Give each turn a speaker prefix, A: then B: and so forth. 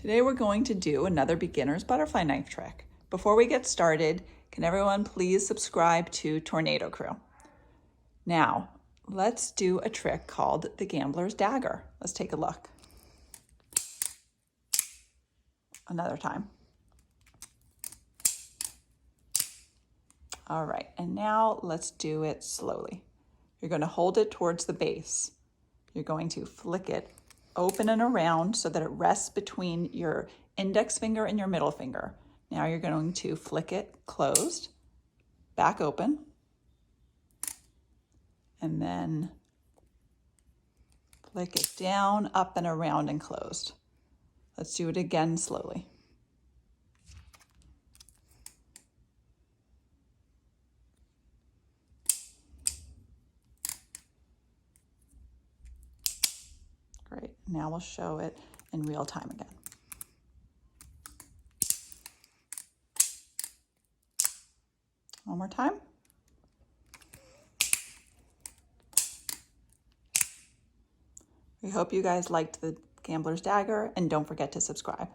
A: Today we're going to do another beginner's butterfly knife trick. Before we get started, can everyone please subscribe to Tornado Crew? Now, let's do a trick called the gambler's dagger. Let's take a look. Another time. All right, and now let's do it slowly. You're going to hold it towards the base. You're going to flick it open and around so that it rests between your index finger and your middle finger. Now you're going to flick it closed, back open, and then flick it down, up and around and closed. Let's do it again slowly. Great, now we'll show it in real time again. One more time. We hope you guys liked the gambler's dagger, and don't forget to subscribe.